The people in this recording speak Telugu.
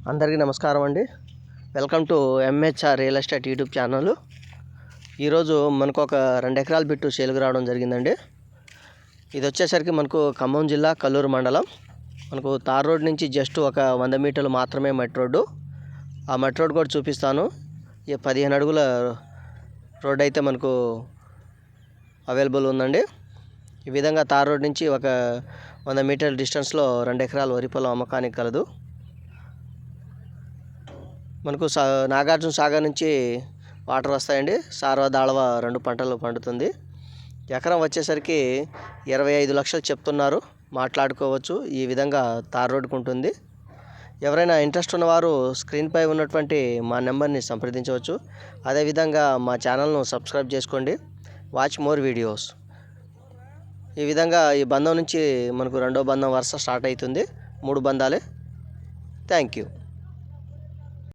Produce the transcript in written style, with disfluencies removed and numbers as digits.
అందరికీ నమస్కారం అండి. Welcome to MHR real estate YouTube channel. ఈరోజు మనకు ఒక 2 ఎకరాల బిట్టు సేల్కి రావడం జరిగిందండి. ఇది వచ్చేసరికి మనకు ఖమ్మం జిల్లా కల్లూరు మండలం. మనకు తార్ రోడ్ నుంచి జస్ట్ ఒక 100 మీటర్లు మాత్రమే మట్టి రోడ్డు. ఆ మట్టి రోడ్ కూడా చూపిస్తాను. ఈ 15 అడుగుల రోడ్ అయితే మనకు అవైలబుల్ ఉందండి. ఈ విధంగా తార్ రోడ్ నుంచి ఒక 100 మీటర్ల డిస్టెన్స్లో 2 ఎకరాల వరి పొలం అమ్మకానికి కలదు. మనకు నాగార్జున సాగర్ నుంచి వాటర్ వస్తాయండి. సార్వ దాళవ 2 పంటలు పండుతుంది. ఎకరం వచ్చేసరికి 25 లక్షలు చెప్తున్నారు, మాట్లాడుకోవచ్చు. ఈ విధంగా తార్ రోడ్డుకు ఉంటుంది. ఎవరైనా ఇంట్రెస్ట్ ఉన్నవారు స్క్రీన్పై ఉన్నటువంటి మా నెంబర్ని సంప్రదించవచ్చు. అదేవిధంగా మా ఛానల్ను సబ్స్క్రైబ్ చేసుకోండి. Watch more videos. ఈ విధంగా ఈ బంధం నుంచి మనకు రెండో బంధం వరుస స్టార్ట్ అవుతుంది. 3 బంధాలే. Thank you.